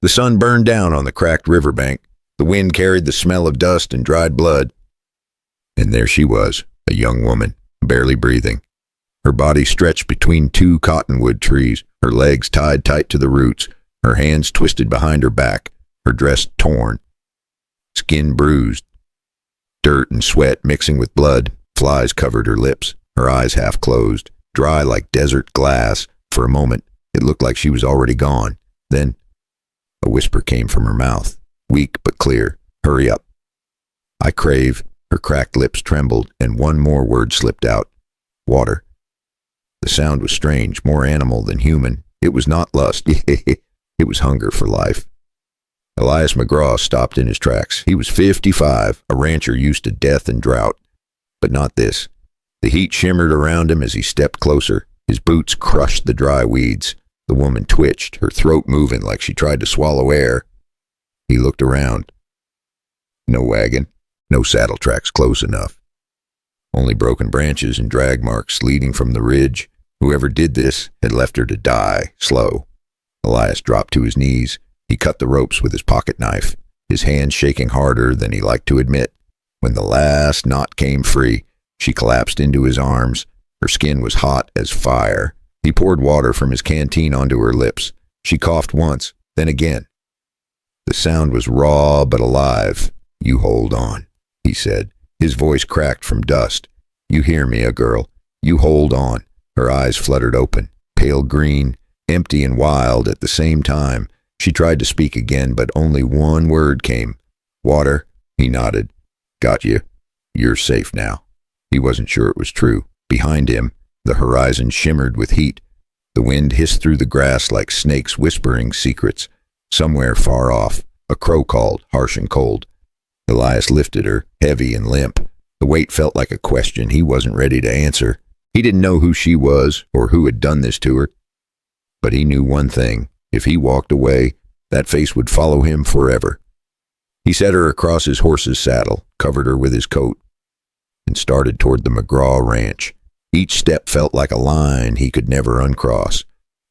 The sun burned down on the cracked riverbank. The wind carried the smell of dust and dried blood. And there she was, a young woman, barely breathing. Her body stretched between two cottonwood trees, her legs tied tight to the roots, her hands twisted behind her back, her dress torn, skin bruised. Dirt and sweat mixing with blood, flies covered her lips, her eyes half closed, dry like desert glass. For a moment, it looked like she was already gone. Then, a whisper came from her mouth, weak but clear. "Hurry up." "I crave." Her cracked lips trembled, and one more word slipped out. "Water." The sound was strange, more animal than human. It was not lust. It was hunger for life. Elias McGraw stopped in his tracks. He was 55, a rancher used to death and drought. But not this. The heat shimmered around him as he stepped closer. His boots crushed the dry weeds. The woman twitched, her throat moving like she tried to swallow air. He looked around. No wagon, no saddle tracks close enough. Only broken branches and drag marks leading from the ridge. Whoever did this had left her to die, slow. Elias dropped to his knees. He cut the ropes with his pocket knife, his hands shaking harder than he liked to admit. When the last knot came free, she collapsed into his arms. Her skin was hot as fire. He poured water from his canteen onto her lips. She coughed once, then again. The sound was raw but alive. "You hold on," he said. His voice cracked from dust. "You hear me, a girl. You hold on." Her eyes fluttered open, pale green, empty and wild at the same time. She tried to speak again, but only one word came. "Water." He nodded. "Got you. You're safe now." He wasn't sure it was true. Behind him, the horizon shimmered with heat. The wind hissed through the grass like snakes whispering secrets. Somewhere far off, a crow called, harsh and cold. Elias lifted her, heavy and limp. The weight felt like a question he wasn't ready to answer. He didn't know who she was or who had done this to her. But he knew one thing. If he walked away, that face would follow him forever. He set her across his horse's saddle, covered her with his coat, and started toward the McGraw ranch. Each step felt like a line he could never uncross.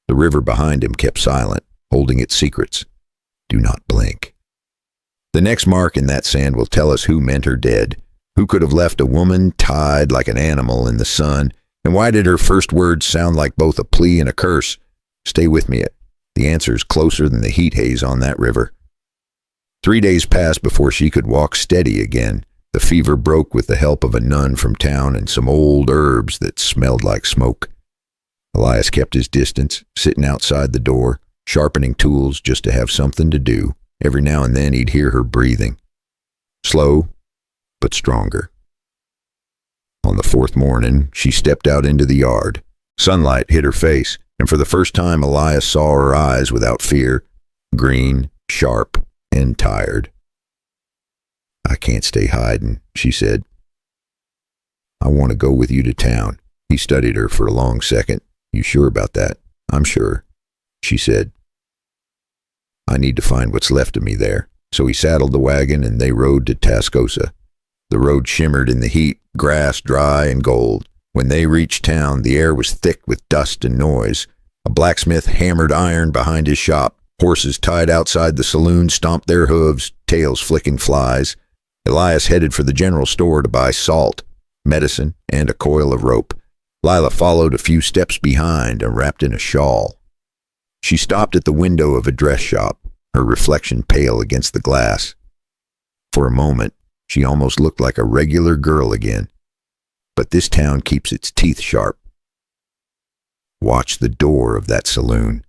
The river behind him kept silent, holding its secrets. Do not blink. The next mark in that sand will tell us who meant her dead. Who could have left a woman tied like an animal in the sun? And why did her first words sound like both a plea and a curse? Stay with me. The answer's closer than the heat haze on that river. 3 days passed before she could walk steady again. The fever broke with the help of a nun from town and some old herbs that smelled like smoke. Elias kept his distance, sitting outside the door, sharpening tools just to have something to do. Every now and then he'd hear her breathing. Slow, but stronger. On the 4th morning, she stepped out into the yard. Sunlight hit her face, and for the first time Elias saw her eyes without fear, green, sharp, and tired. "I can't stay hiding," she said. "I want to go with you to town." He studied her for a long second. "You sure about that?" "I'm sure," she said. "I need to find what's left of me there." So he saddled the wagon and they rode to Tascosa. The road shimmered in the heat, grass dry and gold. When they reached town, the air was thick with dust and noise. A blacksmith hammered iron behind his shop. Horses tied outside the saloon stomped their hooves, tails flicking flies. Elias headed for the general store to buy salt, medicine, and a coil of rope. Lila followed a few steps behind and wrapped in a shawl. She stopped at the window of a dress shop, her reflection pale against the glass. For a moment, she almost looked like a regular girl again. But this town keeps its teeth sharp. Watch the door of that saloon.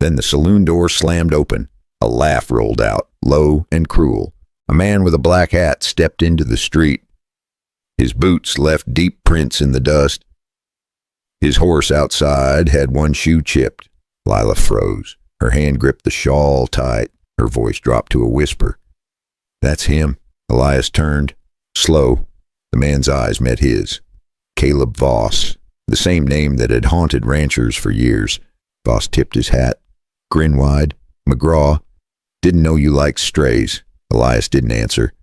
Then the saloon door slammed open. A laugh rolled out, low and cruel. A man with a black hat stepped into the street. His boots left deep prints in the dust. His horse outside had one shoe chipped. Lila froze. Her hand gripped the shawl tight. Her voice dropped to a whisper. "That's him." Elias turned. Slow. The man's eyes met his. Caleb Voss, the same name that had haunted ranchers for years. Voss tipped his hat, grinned wide. "McGraw, didn't know you liked strays." Elias didn't answer.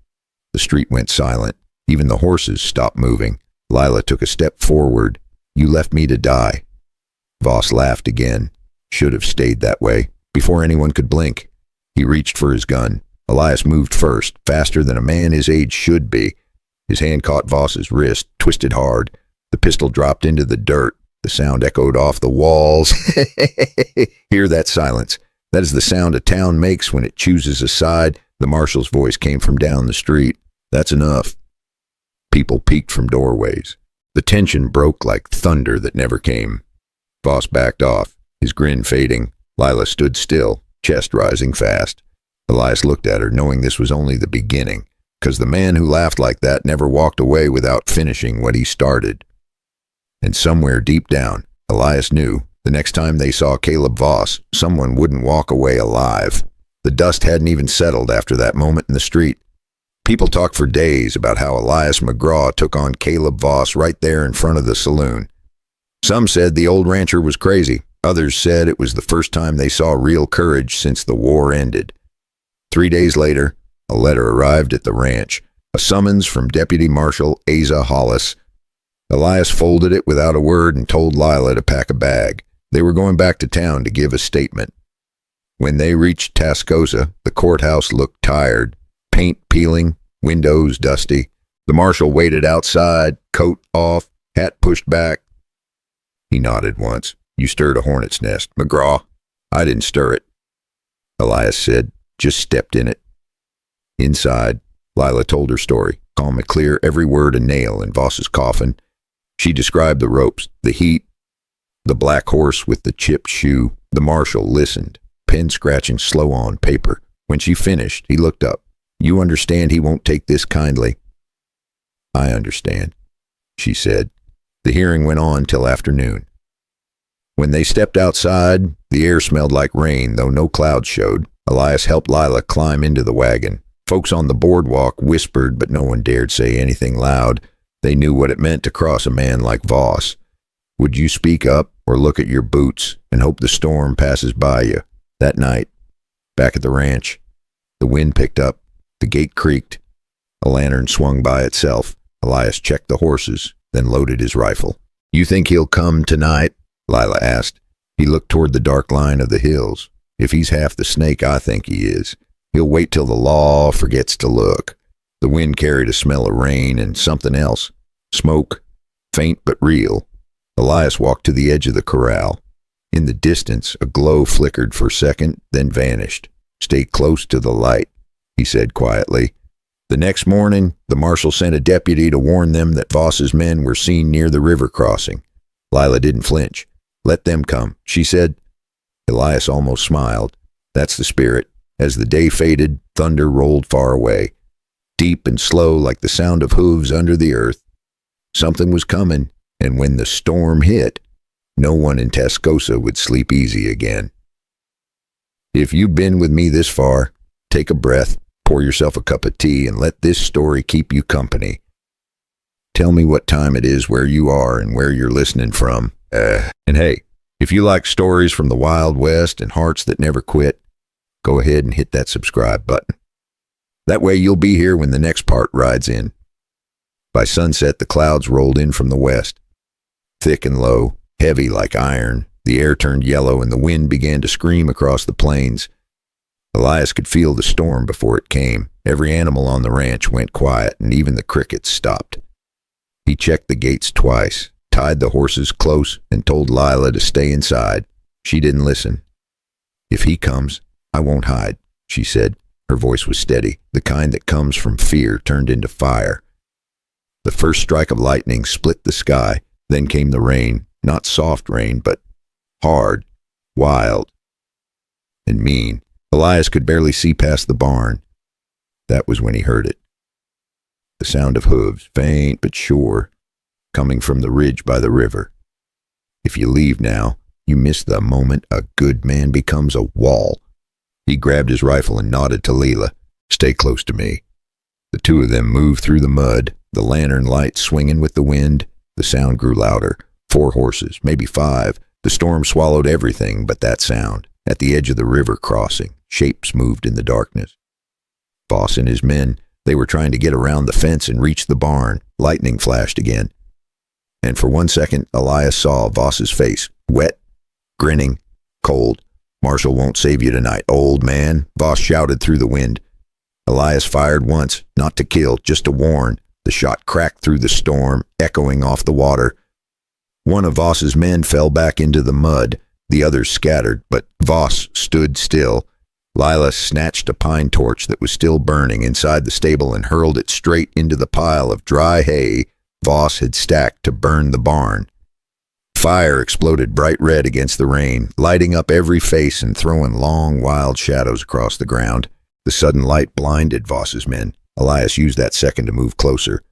The street went silent. Even the horses stopped moving. Lila took a step forward. "You left me to die." Voss laughed again. Should have stayed that way. Before anyone could blink. He reached for his gun. Elias moved first, faster than a man his age should be. His hand caught Voss's wrist, twisted hard. The pistol dropped into the dirt. The sound echoed off the walls. Hear that silence. That is the sound a town makes when it chooses a side. The marshal's voice came from down the street. That's enough. People peeked from doorways. The tension broke like thunder that never came. Voss backed off, his grin fading. Lila stood still, chest rising fast. Elias looked at her, knowing this was only the beginning, because the man who laughed like that never walked away without finishing what he started. And somewhere deep down, Elias knew, the next time they saw Caleb Voss, someone wouldn't walk away alive. The dust hadn't even settled after that moment in the street. People talked for days about how Elias McGraw took on Caleb Voss right there in front of the saloon. Some said the old rancher was crazy. Others said it was the first time they saw real courage since the war ended. 3 days later, a letter arrived at the ranch, a summons from Deputy Marshal Asa Hollis. Elias folded it without a word and told Lila to pack a bag. They were going back to town to give a statement. When they reached Tascosa, the courthouse looked tired, paint peeling, windows dusty. The marshal waited outside, coat off, hat pushed back. He nodded once. You stirred a hornet's nest, McGraw. I didn't stir it. Elias said, just stepped in it. Inside, Lila told her story, calm and clear, every word a nail in Voss's coffin. She described the ropes, the heat, the black horse with the chipped shoe. The marshal listened, pen scratching slow on paper. When she finished, he looked up. You understand he won't take this kindly? I understand, she said. The hearing went on till afternoon. When they stepped outside, the air smelled like rain, though no clouds showed. Elias helped Lila climb into the wagon. Folks on the boardwalk whispered, but no one dared say anything loud. They knew what it meant to cross a man like Voss. Would you speak up or look at your boots and hope the storm passes by you? That night, back at the ranch, the wind picked up, the gate creaked. A lantern swung by itself. Elias checked the horses, then loaded his rifle. You think he'll come tonight? Lila asked. He looked toward the dark line of the hills. If he's half the snake I think he is, he'll wait till the law forgets to look. The wind carried a smell of rain and something else. Smoke, faint but real. Elias walked to the edge of the corral. In the distance, a glow flickered for a second, then vanished. Stay close to the light, he said quietly. The next morning, the marshal sent a deputy to warn them that Voss's men were seen near the river crossing. Lila didn't flinch. Let them come, she said. Elias almost smiled. That's the spirit. As the day faded, thunder rolled far away, deep and slow like the sound of hooves under the earth. Something was coming, and when the storm hit, no one in Tascosa would sleep easy again. If you've been with me this far, take a breath, pour yourself a cup of tea, and let this story keep you company. Tell me what time it is where you are and where you're listening from. And hey, if you like stories from the Wild West and hearts that never quit, go ahead and hit that subscribe button. That way you'll be here when the next part rides in. By sunset, the clouds rolled in from the west. Thick and low, heavy like iron, the air turned yellow and the wind began to scream across the plains. Elias could feel the storm before it came. Every animal on the ranch went quiet, and even the crickets stopped. He checked the gates twice, tied the horses close, and told Lila to stay inside. She didn't listen. If he comes, I won't hide, she said. Her voice was steady, the kind that comes from fear turned into fire. The first strike of lightning split the sky. Then came the rain, not soft rain, but hard, wild, and mean. Elias could barely see past the barn. That was when he heard it. The sound of hooves, faint but sure, coming from the ridge by the river. If you leave now, you miss the moment a good man becomes a wall. He grabbed his rifle and nodded to Leela. Stay close to me. The two of them moved through the mud, the lantern light swinging with the wind. The sound grew louder. 4 horses, maybe 5. The storm swallowed everything but that sound. At the edge of the river crossing, shapes moved in the darkness. Voss and his men, they were trying to get around the fence and reach the barn. Lightning flashed again. And for 1 second, Elias saw Voss's face, wet, grinning, cold. "Marshall won't save you tonight, old man," Voss shouted through the wind. Elias fired once, not to kill, just to warn. The shot cracked through the storm, echoing off the water. One of Voss's men fell back into the mud. The others scattered, but Voss stood still. Lila snatched a pine torch that was still burning inside the stable and hurled it straight into the pile of dry hay Voss had stacked to burn the barn. Fire exploded bright red against the rain, lighting up every face and throwing long, wild shadows across the ground. The sudden light blinded Voss's men. Elias used that second to move closer.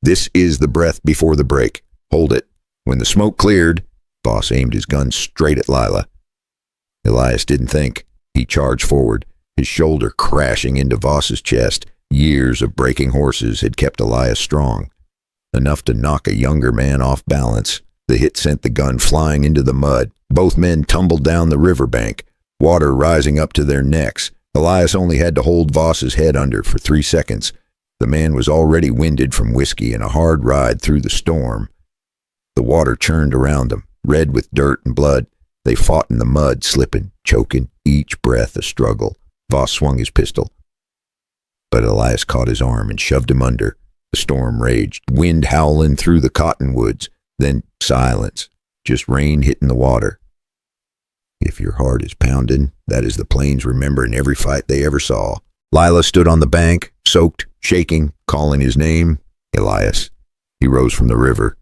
"This is the breath before the break. Hold it." When the smoke cleared, Voss aimed his gun straight at Lila. Elias didn't think. He charged forward, his shoulder crashing into Voss's chest. Years of breaking horses had kept Elias strong, enough to knock a younger man off balance. The hit sent the gun flying into the mud. Both men tumbled down the riverbank, water rising up to their necks. Elias only had to hold Voss's head under for 3 seconds. The man was already winded from whiskey and a hard ride through the storm. The water churned around them, red with dirt and blood. They fought in the mud, slipping, choking, each breath a struggle. Voss swung his pistol, but Elias caught his arm and shoved him under. The storm raged, wind howling through the cottonwoods, then silence, just rain hitting the water. If your heart is pounding, that is the plains remembering every fight they ever saw. Lila stood on the bank, soaked, shaking, calling his name, Elias. He rose from the river,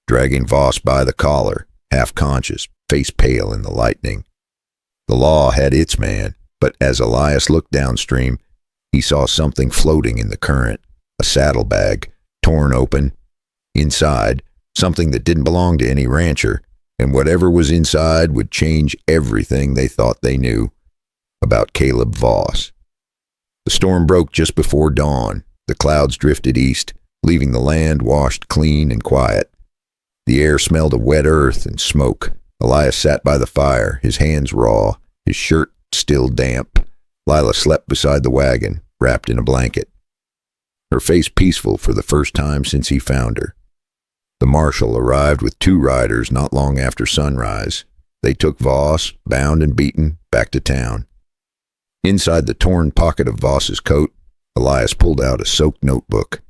dragging Voss by the collar, half conscious, face pale in the lightning. The law had its man, but as Elias looked downstream, he saw something floating in the current, a saddlebag, torn open. Inside, something that didn't belong to any rancher, and whatever was inside would change everything they thought they knew about Caleb Voss. The storm broke just before dawn. The clouds drifted east, leaving the land washed clean and quiet. The air smelled of wet earth and smoke. Elias sat by the fire, his hands raw, his shirt still damp. Lila slept beside the wagon, wrapped in a blanket, her face peaceful for the first time since he found her. The marshal arrived with 2 riders not long after sunrise. They took Voss, bound and beaten, back to town. Inside the torn pocket of Voss's coat, Elias pulled out a soaked notebook.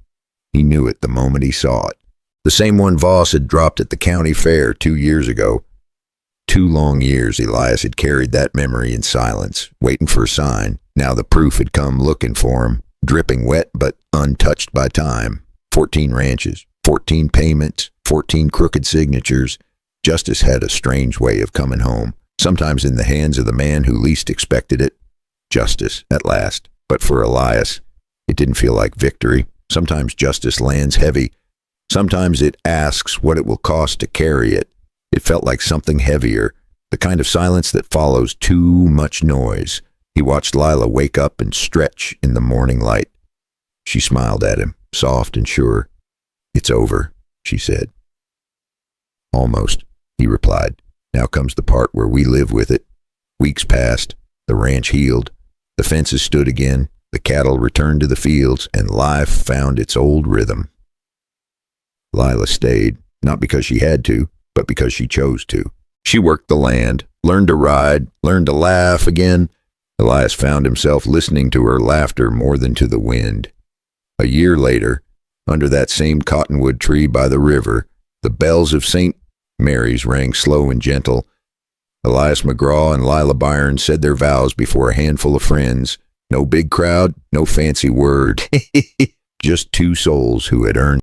He knew it the moment he saw it. The same one Voss had dropped at the county fair 2 years ago. 2 long years Elias had carried that memory in silence, waiting for a sign. Now the proof had come looking for him, dripping wet but untouched by time. 14 ranches, 14 payments, 14 crooked signatures. Justice had a strange way of coming home, sometimes in the hands of the man who least expected it. Justice, at last. But for Elias, it didn't feel like victory. Sometimes justice lands heavy. Sometimes it asks what it will cost to carry it. It felt like something heavier, the kind of silence that follows too much noise. He watched Lila wake up and stretch in the morning light. She smiled at him, soft and sure. "It's over," she said. "Almost," he replied. "Now comes the part where we live with it." Weeks passed. The ranch healed. The fences stood again. The cattle returned to the fields, and life found its old rhythm. Lila stayed, not because she had to, but because she chose to. She worked the land, learned to ride, learned to laugh again. Elias found himself listening to her laughter more than to the wind. A year later, under that same cottonwood tree by the river, the bells of St. Mary's rang slow and gentle. Elias McGraw and Lila Byron said their vows before a handful of friends. No big crowd, no fancy word. Just 2 souls who had earned